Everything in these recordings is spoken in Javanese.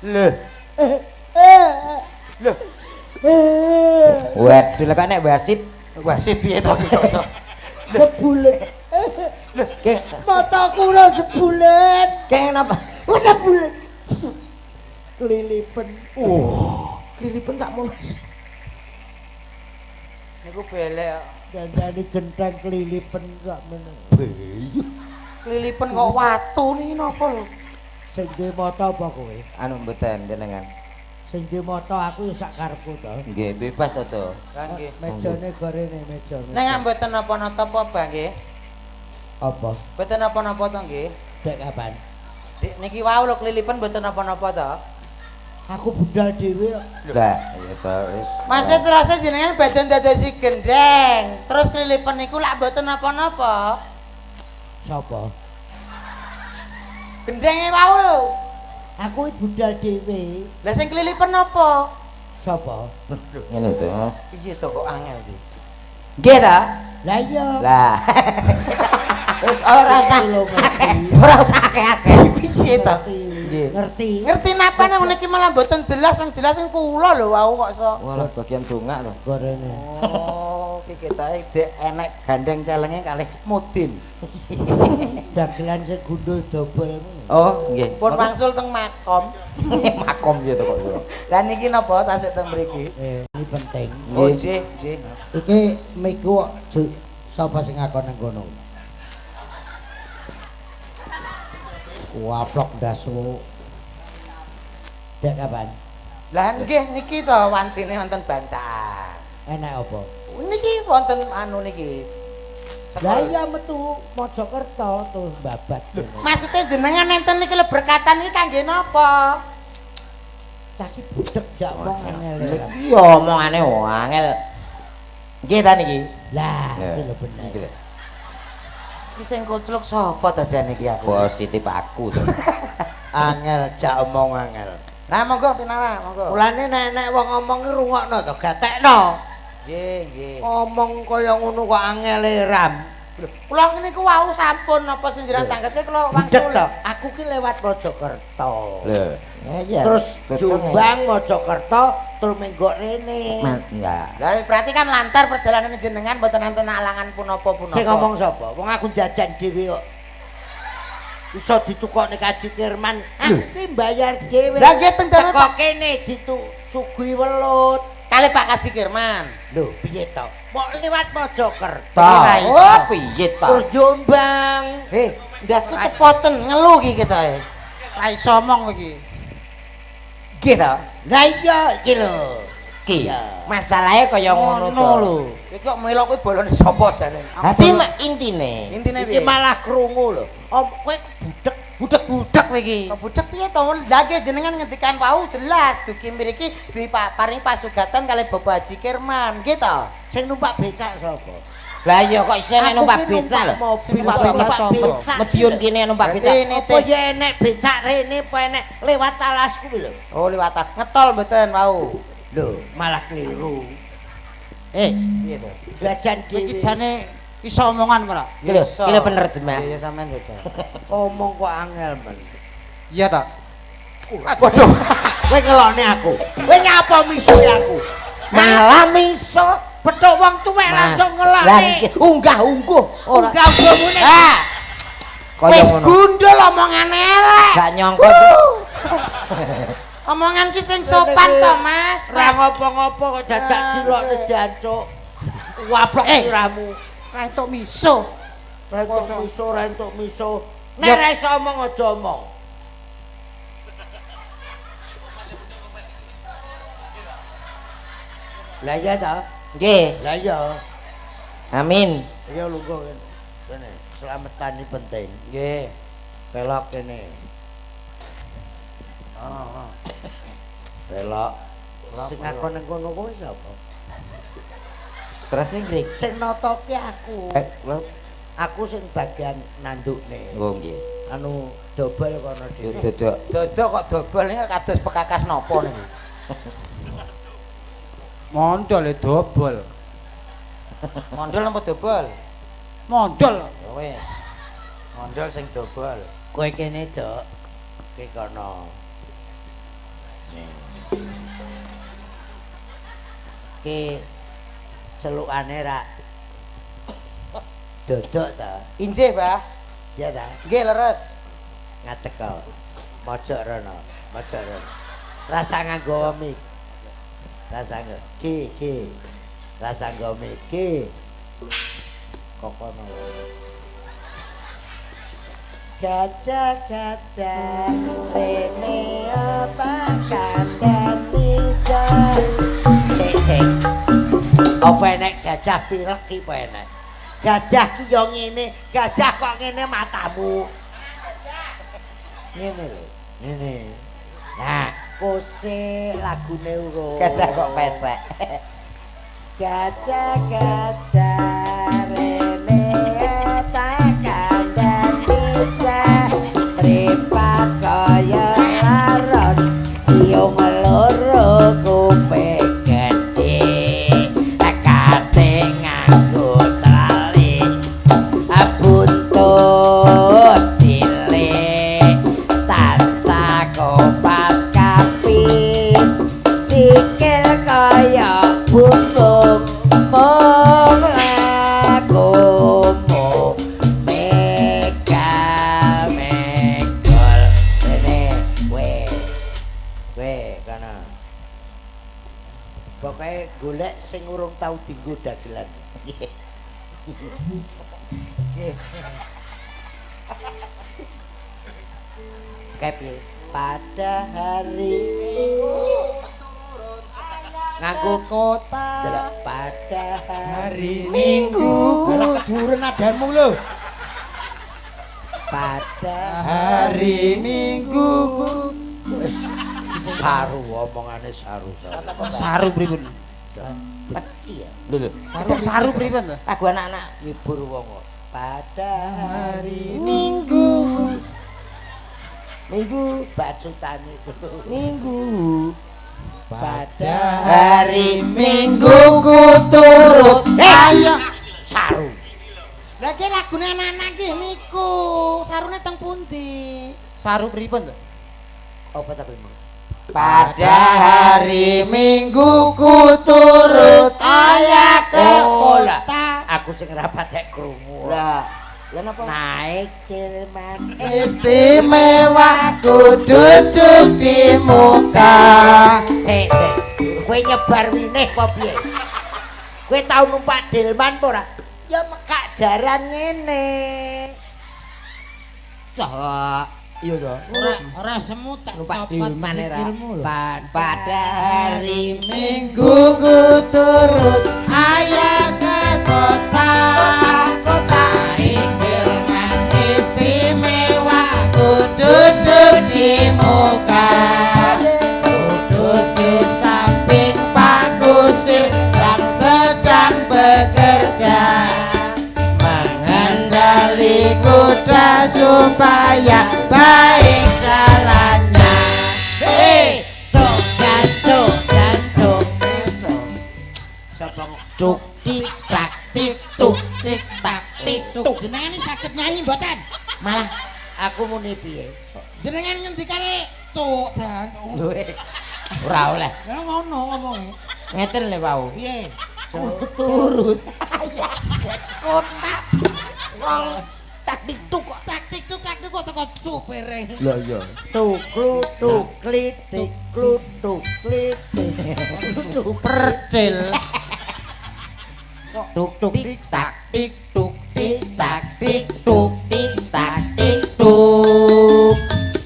Lho. Lho. Waduh lek nek wasit Piye to kok iso? Sebulet. lho ke Mata kula sebulet. kenapa? Wes sebulet. Lilipen. Lilipen sakmono. Niku belek. Dandane genteng kelilipen sak meneh. Kelilipen kok watu niki napa lho? Sing duwe mata apa kowe? Anu mboten jenengan. Sing duwe mata aku ya sak karepku to. Nggih, bebas to, To. Lah nggih. Mejane gorene meja. Nek mboten napa-napa apa nggih? Apa? Mboten napa-napa to nggih. Dek kapan? Dik niki wau lho kelilipen mboten napa-napa to. Aku budal dhewe. Lah, ya to wis. Maksud terus jenengan badhe ndadosi gendeng, terus kelilipen niku lak mboten napa-napa. Sapa? Gendenge wau lho. Aku budal dhewe. Lah sing kelilipen napa? Sapa? Ngene to. Piye to kok angel iki? Nggih ta? Lah iya. Lah. Wis ora usah. Ora usah akeh-akeh. Piye to? Nggih. Ngerti. Ngerti napa nang ngene iki malah mboten jelas, wong jelas sing kula lho wau kok iso. Walah bagian dongak lho. Gorene. Oh, iki ketae jek enek gandeng celenge kalih Mudin. Dagelan sing gundul dobel. Oh, nggih. Pun wangsul teng makom. Makom ya to kok. Lah niki napa tasik teng mriki? Ini penting. Oh, Nggih. nggih. Iki miku sapa sing ngakon nang kono? Waplok ndasmu. Dek kapan? Lah nggih niki to wancine wonten bancaan. Enak apa? Niki wonten anu niki. Lah iya metu Mojokerto tuh babat. Maksudnya jenengan nenten niki le berkatan iki kangge napa? Cah iki budek jak wong angel. Iya omongane angel. Nggih ta niki? Lah, iki lho bener. Niki lho. Iki sing kucluk sapa ta jan iki aku? Positif aku to. Angel jak omong angel. Nah monggo pinara, monggo. Mulane nek wong ngomong ki rungokno to, gatekno. Nggih, nggih. Ngomong kaya ngono kok angele ram. Kula niku wau sampun napa sing jenengan tangkete kula wangsul. Budek to. Aku ki lewat Mojokerto. Lho. Iya. Terus Jombang Mojokerto terus menggok rene. Enggak. Lah berarti kan lancar perjalanan jenengan mboten enten alangan punapa-punapa. Sing ngomong sapa? Wong aku jajan dhewe kok. Iso ditukokne Kaji Kirman. Aku ki mbayar dhewe. Lah nggih teng damel kok kene disuguhi welut. kali Pak Kaji Kirman. Lho, piye to? Kok liwat Mojokerto. Oh, piye ta? Terus Jombang. Ndasku cepoten ngelu iki ketoke. Ra iso omong iki. Nggih ta? Lah iya iki lho. Ki. Masalahe kaya ngono to. lho. Iki kok melok kuwi bolone sapa jane? Dadi intine. Intine Iki piye? malah krungu lho. Om kowe budek Budek-budek kowe iki. Budek piye to? Lah nggih jenengan ngendikan wau jelas dugi mriki duwe paring pasugatan kali Bapak Haji Kirman, nggih to? sing numpak becak sapa? Lah iya kok isih nek numpak Aku ki becak lho. mobil Numpak numpak becak. becak. Medion kene numpak becak. Apa ya enek becak rene apa enek lewat talasku lho. Oh liwatan. Ngetol mboten wau. Lho, malah keliru. Piye to? Jajan Iki dhewe. jane iso omongan ora? Iki lho, iki lho bener jemaah. Iya sampean jajan. Omong kok angel men. Iya ta? Waduh, kowe ngelone aku. Kowe nyapa misuhi aku? Malah miso. Betuk wong tuwek langsung Lah ngelone. iki unggah-ungguh. Ora. Enggak ngomongane. Ah. Kaya Wis ngono. gundul omongan elek. Gak nyongkot. Omongan ki sing sopan to, Mas. Ra ngopo-ngopo kok dadak dilokne dancuk. Waplok siramu. Ra entuk miso. Ra entuk miso. Nek ra iso omong aja omong. Lah iya ta? Nggih. Lah iya. Amin. Ya lungguh kene. Selamatan ini penting. Nggih. Belok kene. Belok. Sing ngakon nang kono kowe sapa? Terus sing ngrik. Sing notoke aku. Lho. Aku sing bagian nandukne. Oh nggih. Anu dobel kono dhewe. Dodok. Dodok kok dobel iki kados pekakas napa niku? Mondol e dobol. Mondol apa dobel? Mondol. Ya wis. Mondol sing dobel. Kowe kene, Dok. Ki kono. Ki celukane ra dodok ta? Injih, Mbah. Ya ta? Nggih, leres. Ngadeg kok. Mojok rono, mojok rono. Rasa nganggo mik. Rasa nggo. Ki. Rasa nggo mik. Ki. Kok kono. Gajah-gajah rene apa kandhane sik. Apa enek gajah pilek ki apa enek? Gajah ki yo ngene, gajah kok ngene matamu. Ngene lho, ngene. Nah, kose lagune urung. Gajah kok pesek. Gajah-gajah rene tak kandhane ripat kaya laron siung loro kuping gedhe kate nganggo tali buntut cilik tansah kopat kapit sikil kaya bumbung mung laku mung megol rene kowe kana pokoke golek sing urung tau dienggo dagelan Kepi pada hari nganggo kota delok pada hari Minggu Lah keduren adanmu lho. pada Hari Minggu. wis saru omongane saru. Saru pripun? Peci ya. Lho lho. Kok saru pripun to? Lagu anak-anak ngibur wong kok. Pada Hari Minggu. Minggu bacutane Minggu. Pada hari Minggu ku turut ayo saru. Lah iki lagune anak-anak iki niku. Sarune teng pundi? saru pripun to? Apa ta kuwi? Pada hari Minggu ku turut ayah ke Oh, lah. kota Aku sing ora patek krungu. Lah napa? Naik delman istimewa ku duduk di muka. Sik. Kowe nyebar winih apa piye? Kowe tau numpak delman apa ora? Ya mekak jaran ngene. Cok. Iya to. Ora semut tak Numpak copot delman era. sikilmu lho. Pada hari Minggu ku turut ayah ke kota. Delman istimewa ku duduk di muka. Duduk di samping Pak Kusir yang sedang bekerja mengendali kuda supaya baik jalannya. Hei, cok dan cok. Sapa Tuk tik tak tik tuk tik tak tik tuk. Jenengan iki saged nyanyi mboten? malah aku muni piye? Jenengan ngendikane cuk dan Lho ora oleh. Ya ngono ngomongnya. Ngeten lho wau. Piye? Turut. Kota. Wong taktik tuk kok. Taktik tuh kok teko supere. Lah iya. Tuklu tuklit tiklu tuklit. Percil. Tuk tuk Tik tak tik tuk tik tak tik tuk tik tak tik tuk.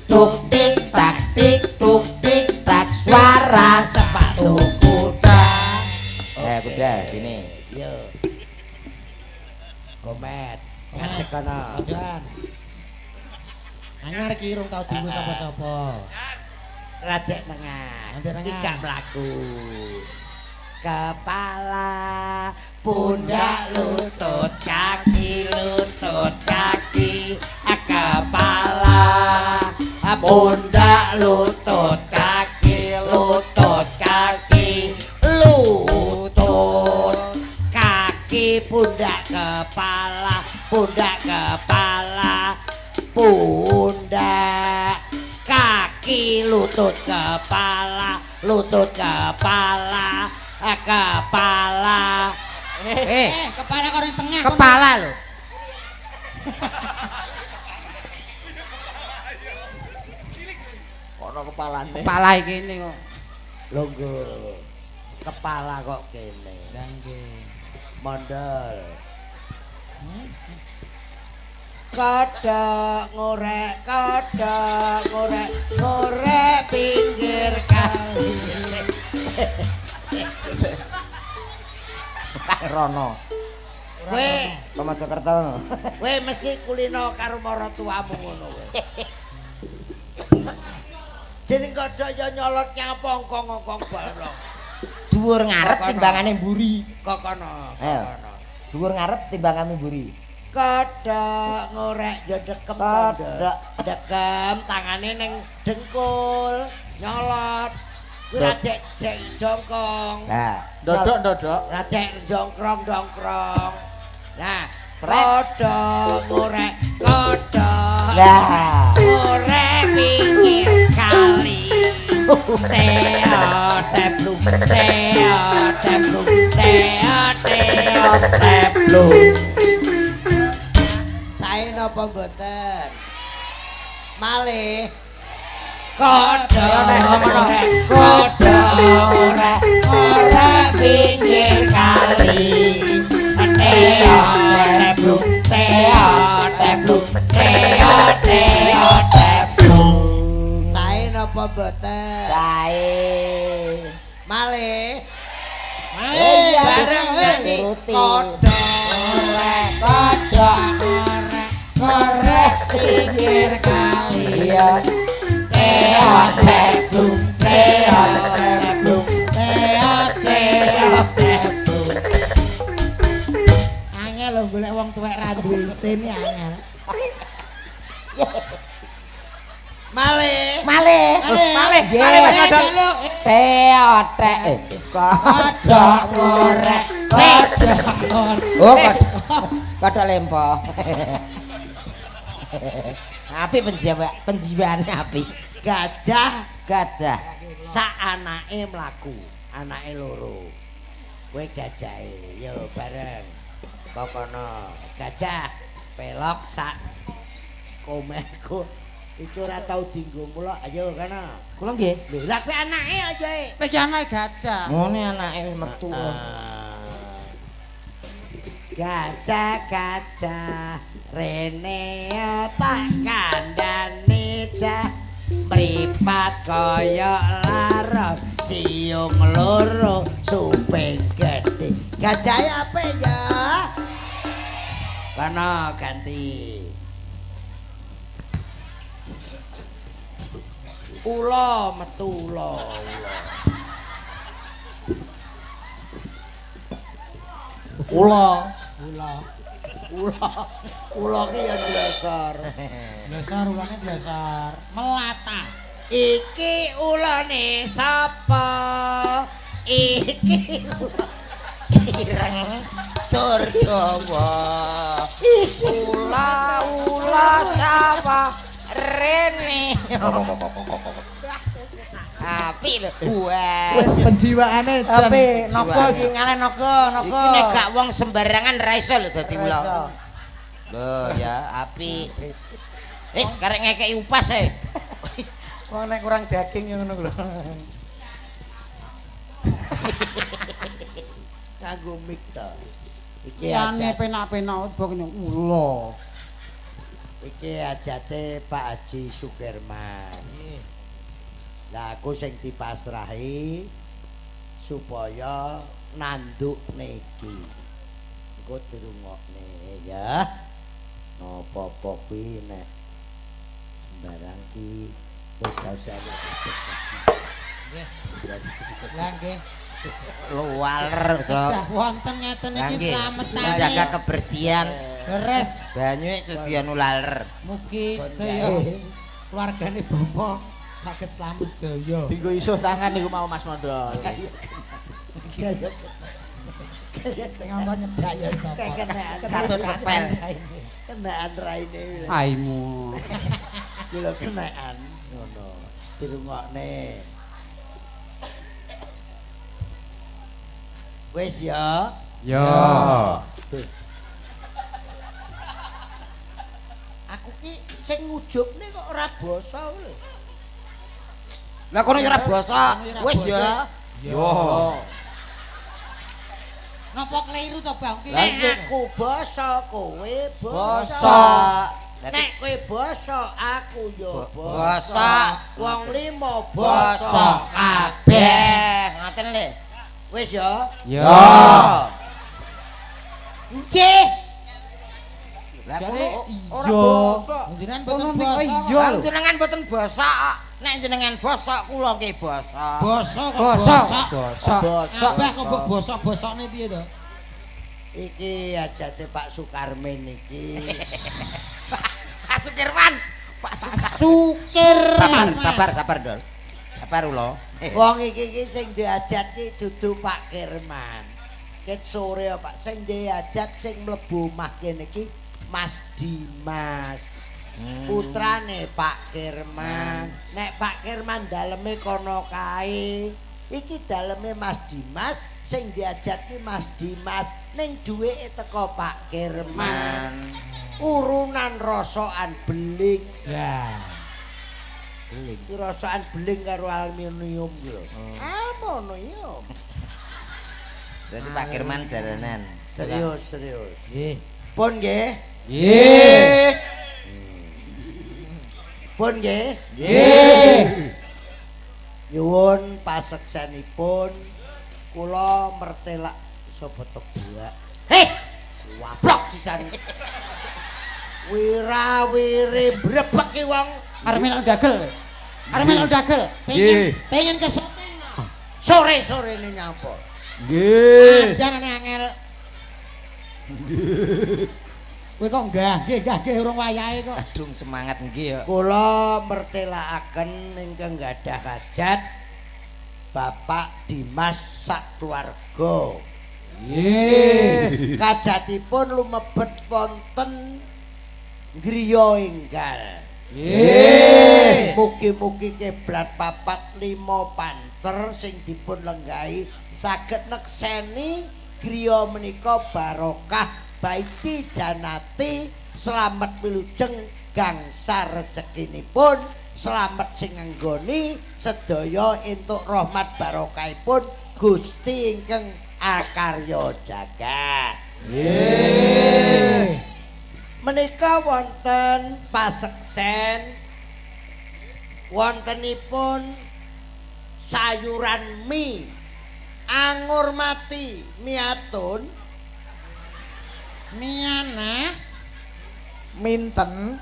Tuk tik tak tik tuk tik tak suara sepatu kuda. Kuda sini. Yo. Komet. Ngadeg kana. Ajan. Anyar ki urung tau dienggo sapa-sapa. Radek tengah. Radek tengah. Iki gak mlaku. Kepala, pundak, lutut, kaki, kepala, pundak, lutut, kaki, lutut, kaki, pundak, kepala, pundak, pundak, kaki, lutut, kepala, lutut kepala kepala kepala kok ning tengah. Kepala lho. kono kepalane Kepala iki ini kok. longgo kepala kok kene Lah nggih. mondol kodok ngorek pinggir kali Rono. kowe Mojokerto. kowe mesti kulino karo maratuamu ngono kowe jeneng kodok ya nyolot nyapongkong-ongkong balong Dhuwur ngarep Kokono. timbangane mburi. kok kono Ayo. Dhuwur ngarep timbangane mburi. kodok ngorek ya dekem Kodok. dekem tangane ning dengkul nyolot kuwi ra jek jongkong Nah, Dodok. radek jongkrong dongkrong nah Srek. kodok ngorek kodok Lah. ngorek pinggir kali teo teplung teo teplung teo teo teplung sae napa mboten malih kodok ngorek pinggir kali teo teplung teo teplung teo teo teplung sae napa mboten sae. malih Iya, bareng nyanyi turuti. kodok ngorek pinggir kali Iya. teo teplung teo teplung teo teo teplung Angel lho golek wong tuwek ra duwe isin ya angel. malih Malih. kodok Teotek. Kodok ngorek. Oh, kodok lempo. Api penjiwane api. gajah Gajah. sak anake mlaku anake loro kowe gajahe yo bareng pokono gajah pelok sak komehku iku ora tau dienggo mula ayo kana Kula nggih. lho lha kowe anake aja Kowe iki anake gajah. Ngene anake metu. gajah rene tak kandhane cah mripat kaya laron siung loro suping gedhe gajah apa ya kana ganti ula metu ula ula ki ya dasar Dasar ulane dasar. Melata. iki ulane sapa iki Ireng tur Jawa. Ula sapa rene. Api lho. Wah. Wis penjiwaane jan. Tapi naga iki ngalen naga. Iki nek gak wong sembarangan ra iso lho dadi Ra ula. iso. Lho ya api. Wis karek ngekeki upas ae. Wong nek kurang daging ngono lho. kanggo mik to iki Liyane ajat penak-penak bokne ula. iki ajate Pak Haji Sukirman lah aku sing dipasrahi supaya nanduk niki engko dirungokne ya napa-apa kuwi nek sembarang ki wis usah Nggih. Lah nggih. Luar so. Dah wonten ngeten iki slametane. Jaga kebersihan. Leres. Banyu sedian ular. Mugi sedaya keluargane Bomo saged slamet sedaya. Dinggo isuh tangan niku mau Mas Mondol. Sing ana nyedak ya sapa? kenaan Katut sepel. kenaan raine Aimu. kuwi lho kenaan ngono dirungokne Wis ya. Ya. Aku ki sing ngujubne kok ora basa lho. Lah kono ya ora basa. Wis ya. Yo. Napa keliru to Bang ki? Lah aku basa kowe basa. Basa. Nek kowe basa aku yo Basa. basa. Wong limo Basa basa kabeh. Ngoten lho. Wis ya. Ya. Nggih. Lah Jare ora iya. basa. Jenengan Kono boten niku basa. iya Lah lho. jenengan mboten basa. Nek jenengan basa kula ki basa. Basa kok Basa. basa. Basa. Basa. Abah kok mbok basa-basane piye to? Iki ajate Pak Sukarmin iki. Pak Sukirman. Pak Sukirman. Sabar, Dol. Sabar ulo. Wong iki sing diajak ki dudu Pak Kirman. Ket sore ya, Pak sing diajak sing mlebu omah kene iki Mas Dimas. Putrane Pak Kirman. Nek Pak Kirman daleme kono kae. Iki daleme Mas Dimas sing diajak ki Mas Dimas ning duweke teko Pak Kirman. Urunan rosokan beling. Ya. Beling. Ki rosokan beling karo aluminium lho. Aluminium. Berarti Pak Kirman jaranan. Serius. Nggih. Pun nggih. Nggih. Pun nggih. Nggih. Nyuwun paseksanipun kula mertelak sapa tebak. Heh, waplok sisan. Wira-wiri brebek ki wong. Arep melok dagel. Arep melok dagel. Pengen ke syuting. Sore-sorene nyapa. Nggih. Danane angel. Kowe kok nggih urung wayahe kok. Adung semangat nggih ya. Kula mertelakaken ingkang gadah hajat Bapak Dimas sakluwarga. Nggih. Kajatipun lumebet wonten griya enggal. Nggih. Mugi-mugi keblat papat 5 pancer sing dipun lenggahi saged nekseni griya menika barokah baiti janati selamat wilujeng gangsa rezekinipun selamat sing nggoni sedaya entuk rahmat barokahipun Gusti ingkang akarya jagat. Nggih. Menika wonten paseksen wontenipun sayuran mie anggur mati miatun Miana Minten.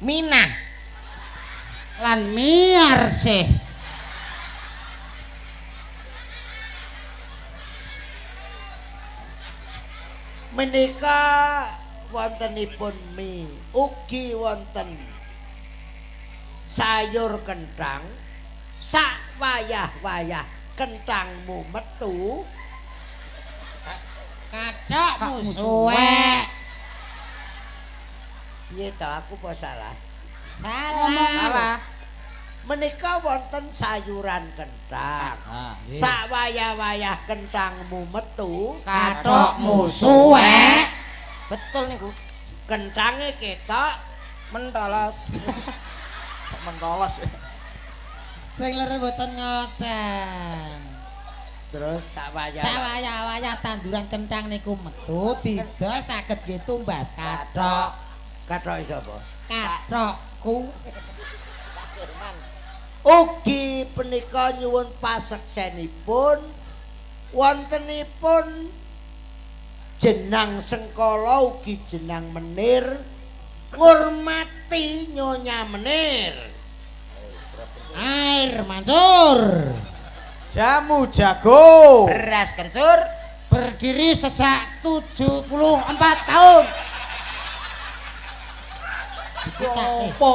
Minah. lan miar sih. menika wontenipun mie ugi wonten sayur kenthang sak wayah-wayah kenthangmu metu Kathokmu suwek. piye ta aku apa salah Salah. menika wonten sayuran kenthang sak wayah-wayah kenthangmu metu Kathokmu suwek. Betul niku. kenthange ketok Mentolos. Mentolos. Sing lere mboten ngoten. terus sak wayah Sawaya-waya tanduran kenthang niku metu didol saged nggih tumbas kathok. kathoke sapa Kathokku. ugi punika nyuwun paseksenipun wontenipun jenang sengkala ugi jenang menir ngurmati nyonya menir Air mancur. Jamu jago. Beras kencur. Berdiri sejak 74 tahun. apa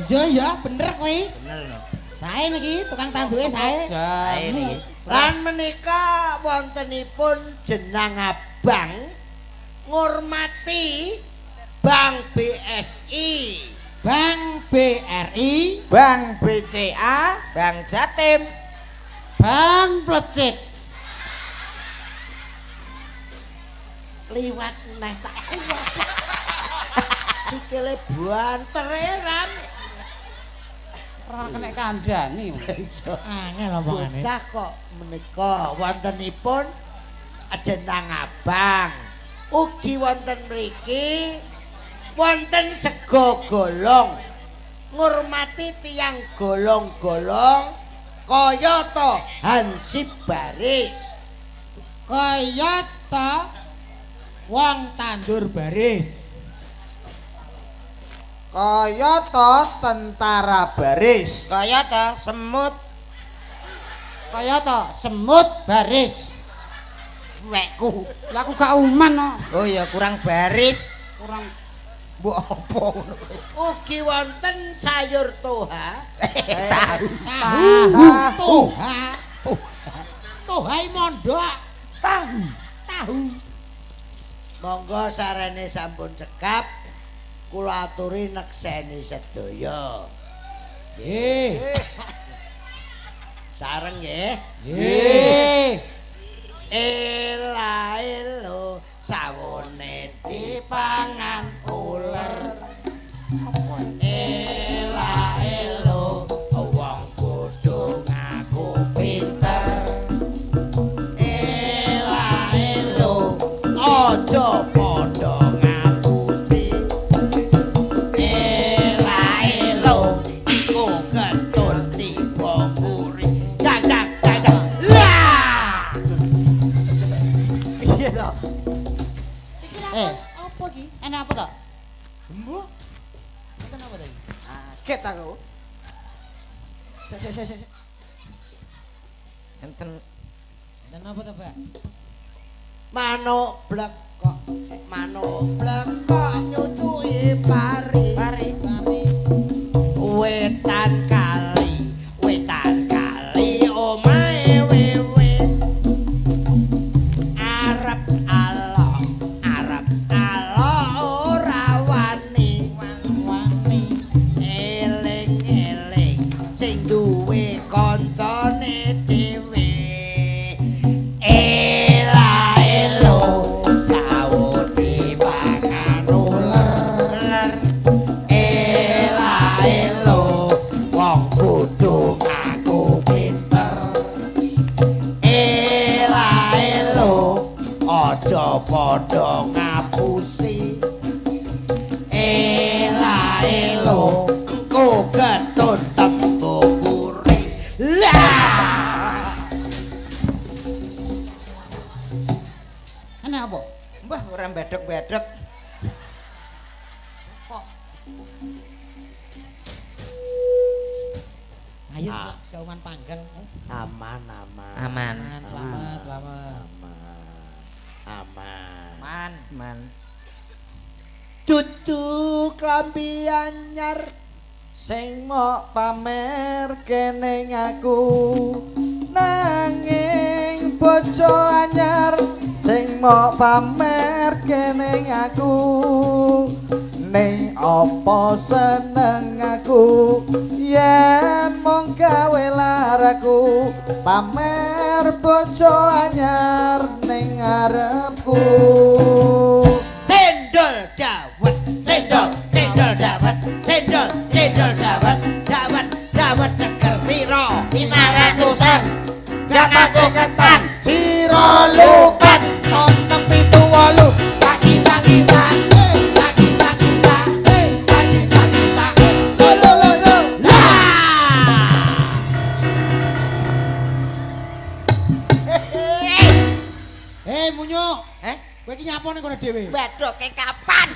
Iya bener kowe. Bener no. Sae niki tukang tanduke sae. Ae niki. lan menika wontenipun jenang abang ngurmati Bank BSI Bank BRI, Bank BCA. Bang Jatim. Bank Plecit. liwat neh tak kuat. Sikile bantere Ram. Ora kena kandhani. Angel omongane. Bocah kok menika wontenipun jeneng abang. Ugi wonten mriki wonten sego golong. Ngurmati tiyang golong-golong kaya to Hansip Baris. Kaya ta wong tandur baris. Kaya to tentara baris. Kaya ta semut. Kaya ta semut baris. Wekku. Lah aku gak uman no. Oh ya kurang baris. Kurang Mbok apa ngono kowe? Ugi wonten sayur toha. Tahu. Toha. Toha mondok. Tahu. Monggo sarene sampun cekap kula aturi nekseni sedaya. Nggih. Sareng nggih. Nggih. Ela-elo sawone dipangan uler. Ela-elo wong bodho ngaku pinter. Ela-elo aja padha ngapusi. Ela-elo iku ketun tiba nguri. Gagak lah. Iya toh. Apa iki? Enak apa to? Mbok, Enten apa to iki? kaget aku. Sik. Enten Enten apa to, Pak? Manuk blekok, manuk blekok nyucuki pari. Wetan kali omahe wewe. Arep alok ora wani. Eling-eling sing duwe kancane dhewe. Ela-elo sawudi pangan uler. Ela-elo wong bodho ngaku pinter. Ela-elo aja padha ngapusi. Ela-elo engko ketun tembung uri. Lah Enak apa? mbah ora bedhek-bedhek. Ayo kauman panggang. aman. Aman. Selamat. Aman. Man. Dudu klambi anyar Sing mok pamer kene aku nanging bojo anyar sing mok pamer kene aku ning apa seneng aku yen mung gawe laraku pamer bojo anyar ning ngarepku. cendol dawet dawet seger piro 500-an. gak aku ketan Siro lupat nom 678 lagi Munyo. Eh? Kowe iki nyapone kono dhewe. Bedhoke kapan?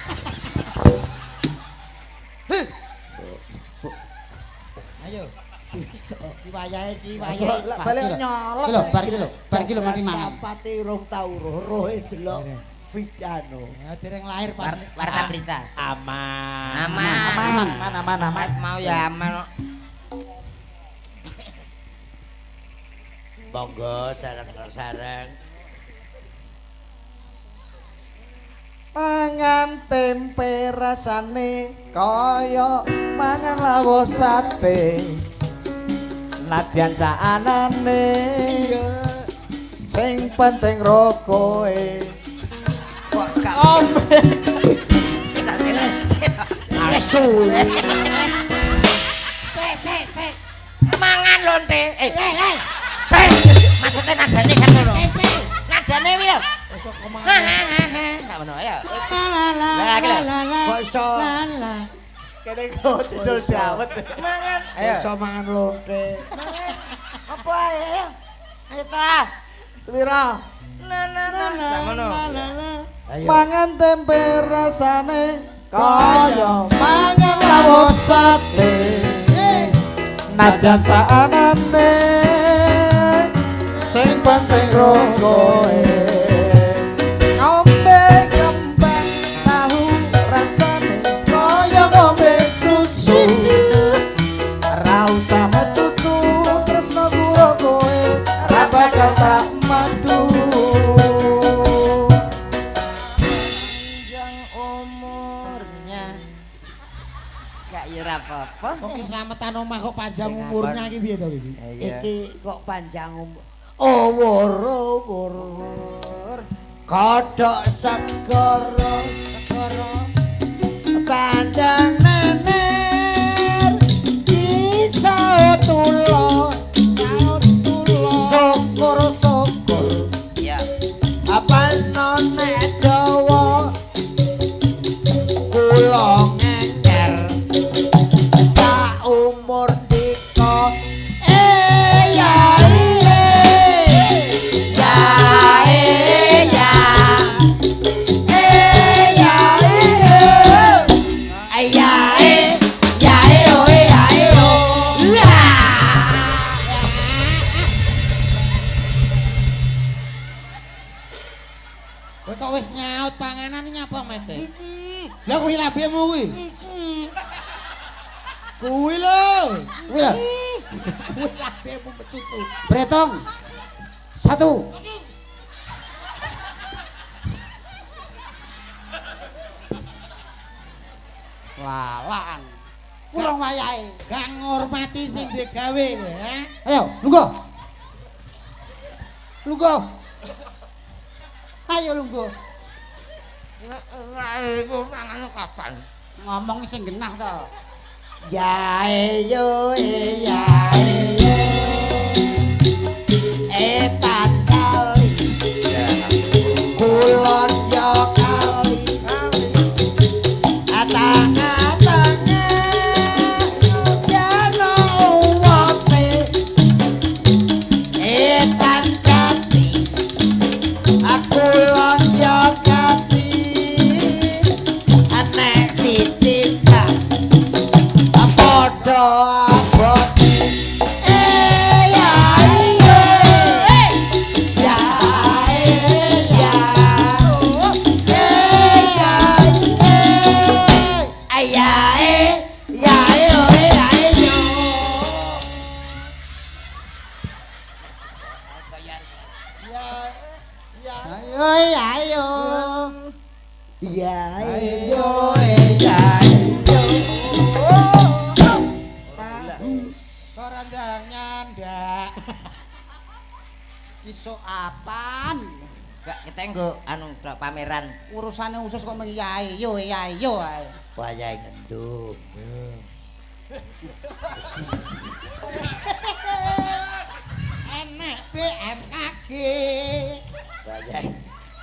Ayo. Iki wayahe iki wayahe. balik nyolot Lho, bar iki lho mari mangan. Rapati rong tau roh delok Vidano Ya dereng lahir pas. Warta berita. aman. Aman. Mau ya aman. Monggo sareng-sareng. Mangan tempe rasane kaya mangan lawo sate. Nadyan saanane sing penting rokoe. Kok Ombe. Kita sini. Asu. Sik. Mangan lonte. Sik. Maksudnya nadane kan ngono. Nadane piye? Sak ngono ya. Kok iso Kene kok cedol dawet. Mangan. kok iso mangan lonte. Apa ayo? Ayo ta. Pira? Sak ngono. Ayo. Mangan tempe rasane kaya mangan lawos sate. Najan saanane sing penting rokoe. Ngombe kembang tahu rasane kaya ngombe susu. Ra usah metutu tresno kula kowe ra bakal tak madu. Panjang umurnya. Gak ya ora apa-apa. Kok keselamatan omah kok panjang umurnya iki piye to iki? Iki kok panjang umur. Owor kodhok segara panjang nener bisa tulo syukur Iya. apa none Jawa kula ngenger sak umur dika ya Kowe kok wis nyaut panganan nyapa mete? Lah kuwi labemu kuwi. Kuwi lho. Kuwi lho. Kuwi labemu becucu. Berhitung. 1. Lalaan. Kurang wayahe. Gak ngormati sing digawe kowe, ha? Ayo, lungguh. Lungguh. Ayo lungguh. Iku mangan kapan? Ngomong sing genah to. ya yo ya etan kali kulon yo kali atang-atangnya jano uwape etan kati kulon yo kati anek titika padha abote ya ya ya ya Ayo ayo. ya Ayo ya Ora ndang nyandak. iso apaan? Gak kita nggo anu pameran. Urusane usus kok mengi ayo ayo ae. wayahe ngendung Enek BMKG. wayahe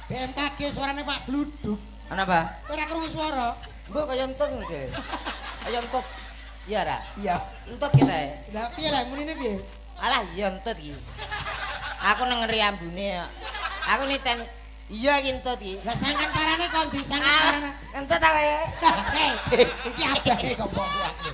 BMKG suarane Pak Gluduk. Ana apa? Ora krungu swara. Mbok kaya entut ngono dhewe. Kaya entut. Iya ra? Iya. Entut kita. Lah piye lah munine piye? Alah iya entut iki. Aku nengeri ambune ya. Aku niten iya iki entut iki. Lah sangkan parane kon di sangkan Alah, parane. entut ta kowe? Hei, iki abahe kok mbok aku.